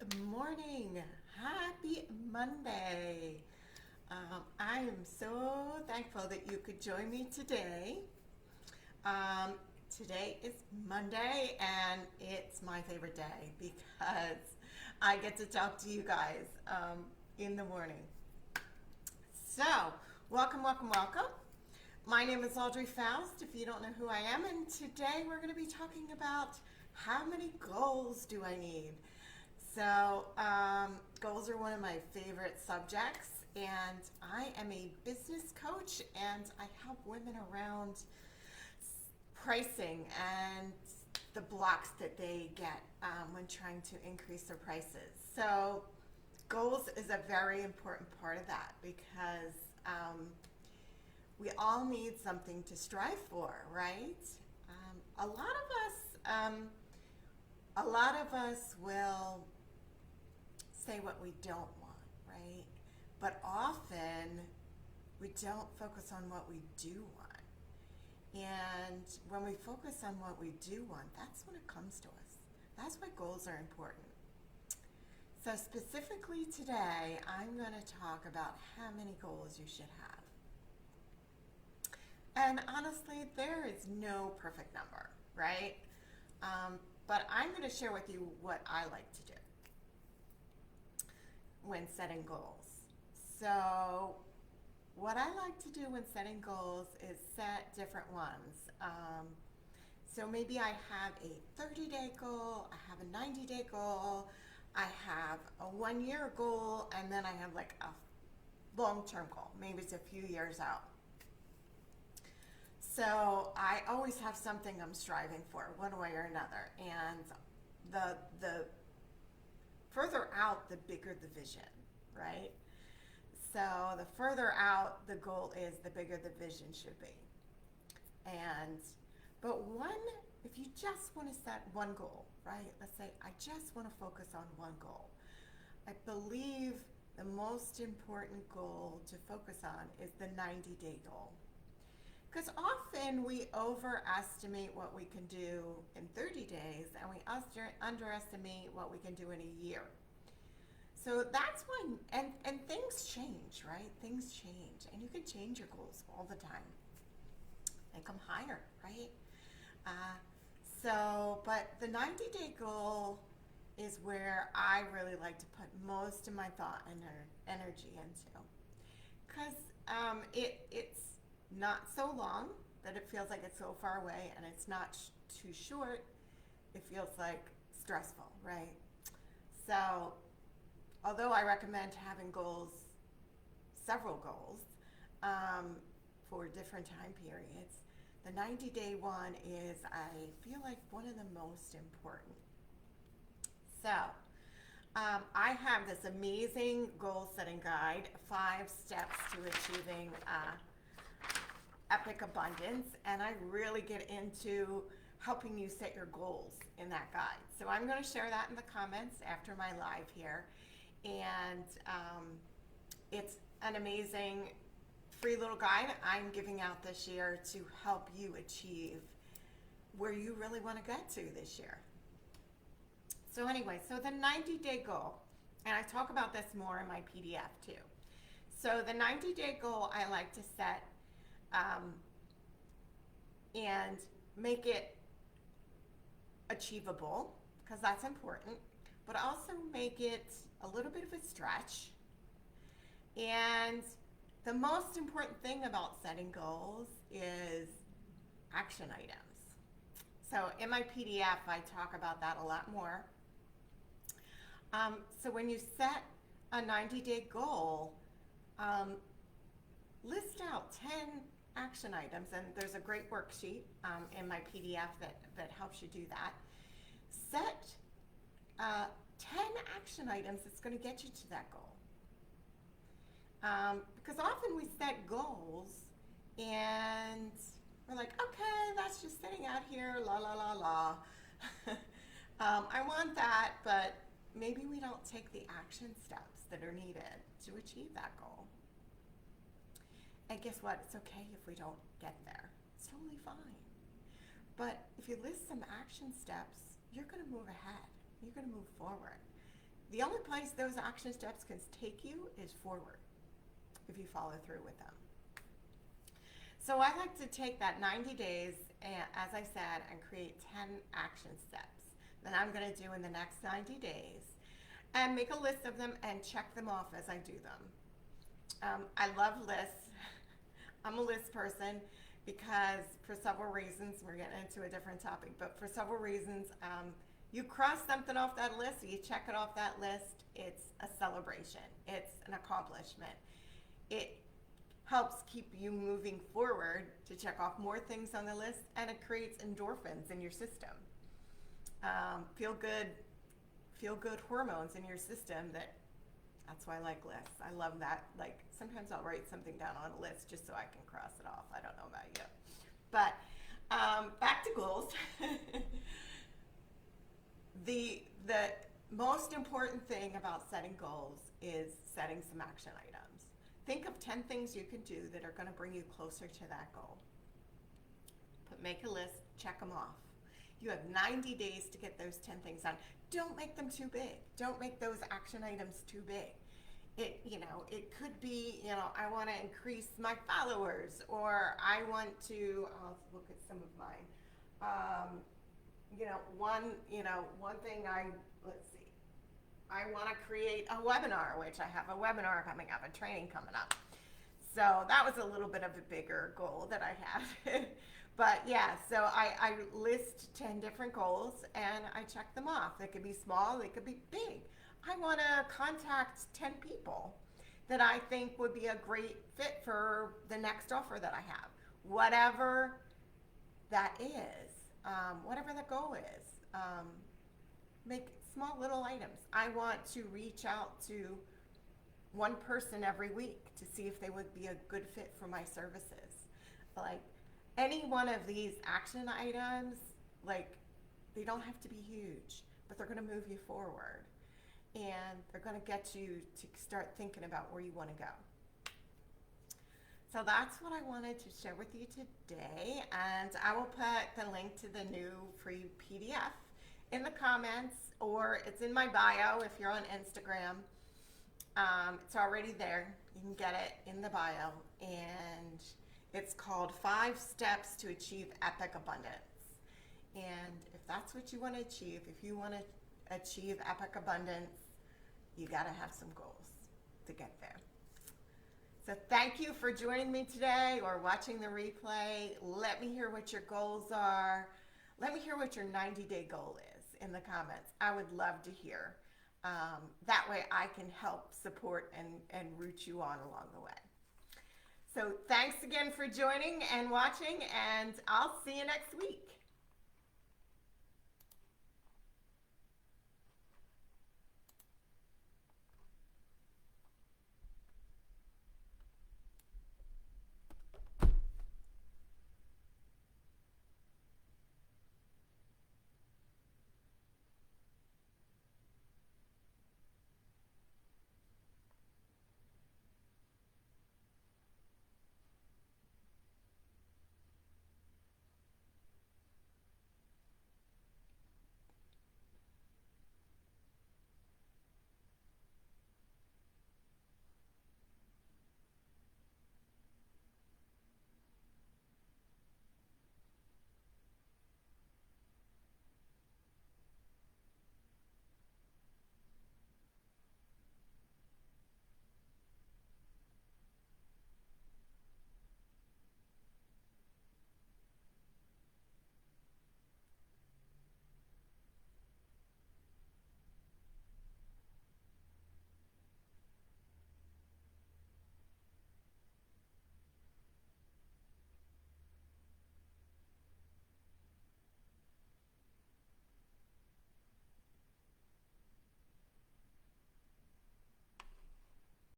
Good morning. Happy Monday. I am so thankful that you could join me today. Um, Today is Monday, and it's my favorite day because I get to talk to you guys in the morning. So, welcome, welcome, welcome. My name is Audrey Faust, if you don't know who I am, and today we're going to be talking about how many goals do I need? So, goals are one of my favorite subjects, and I am a business coach, and I help women around pricing and the blocks that they get when trying to increase their prices. So, goals is a very important part of that because we all need something to strive for, right? A lot of us, a lot of us will say what we don't want, right? But often we don't focus on what we do want. And when we focus on what we do want, that's when it comes to us. That's why goals are important. So specifically today, I'm going to talk about how many goals you should have. And honestly, there is no perfect number, right? But I'm going to share with you what I like to do when setting goals. So what I like to do when setting goals is set different ones. So maybe I have a 30-day goal, I have a 90-day goal, I have a 1-year goal, and then I have like a long-term goal. Maybe it's a few years out. So I always have something I'm striving for, one way or another. And the further out, the bigger the vision, right? So the further out the goal is, the bigger the vision should be. If you just want to set one goal, right? Let's say I just want to focus on one goal. I believe the most important goal to focus on is the 90-day goal. Because often we overestimate what we can do in 30 days and we underestimate what we can do in a year. So that's when, and things change, right? Things change, and you can change your goals all the time. They come higher, right? But the 90-day goal is where I really like to put most of my thought and energy into. Because it's not so long that it feels like it's so far away, and it's not too short, it feels like stressful, right? So although I recommend having goals, several goals, for different time periods, the 90-day one is, I feel like, one of the most important. So I have this amazing goal setting guide, 5 steps to achieving epic abundance, and I really get into helping you set your goals in that guide. So I'm going to share that in the comments after my live here. And it's an amazing free little guide I'm giving out this year to help you achieve where you really want to get to this year. So anyway, so the 90-day goal, and I talk about this more in my PDF too. So the 90-day goal I like to set and make it achievable, because that's important, but also make it a little bit of a stretch. And the most important thing about setting goals is action items. So in my PDF, I talk about that a lot more. So when you set a 90-day goal, list out 10 action items, and there's a great worksheet in my PDF that helps you do that. Set 10 action items that's going to get you to that goal. Because often we set goals and we're like, okay, that's just sitting out here, la la la la. I want that, but maybe we don't take the action steps that are needed to achieve that goal. And guess what? It's okay if we don't get there. It's totally fine. But if you list some action steps, you're going to move ahead. You're going to move forward. the only place those action steps can take you is forward if you follow through with them. So I like to take that 90 days, and, as I said, and create 10 action steps that I'm going to do in the next 90 days, and make a list of them and check them off as I do them. I love lists. I'm a list person because for several reasons, we're getting into a different topic, but for several reasons, you cross something off that list, you check it off that list, it's a celebration, it's an accomplishment. It helps keep you moving forward to check off more things on the list, and it creates endorphins in your system. Feel good hormones in your system. That's why I like lists. I love that. Like, sometimes I'll write something down on a list just so I can cross it off. I don't know about you. But back to goals. The most important thing about setting goals is setting some action items. Think of 10 things you can do that are going to bring you closer to that goal. Make a list, check them off. You have 90 days to get those 10 things done. Don't make them too big. Don't make those action items too big. It could be, I want to increase my followers, or I want to, I'll look at some of mine. One thing I want to create a webinar, which I have a webinar coming up, a training coming up. So that was a little bit of a bigger goal that I had. But yeah, so I list 10 different goals and I check them off. They could be small, they could be big. I want to contact 10 people that I think would be a great fit for the next offer that I have. Whatever that is, whatever the goal is, make small little items. I want to reach out to one person every week to see if they would be a good fit for my services. Like, any one of these action items, they don't have to be huge, but they're going to move you forward. And they're going to get you to start thinking about where you want to go. So that's what I wanted to share with you today. And I will put the link to the new free PDF in the comments, or it's in my bio if you're on Instagram. It's already there. You can get it in the bio. And it's called 5 Steps to Achieve Epic Abundance. And if that's what you want to achieve, if you want to achieve epic abundance, you got to have some goals to get there. So thank you for joining me today or watching the replay. Let me hear what your goals are. Let me hear what your 90-day goal is in the comments. I would love to hear. That way I can help support and root you on along the way. So thanks again for joining and watching, and I'll see you next week.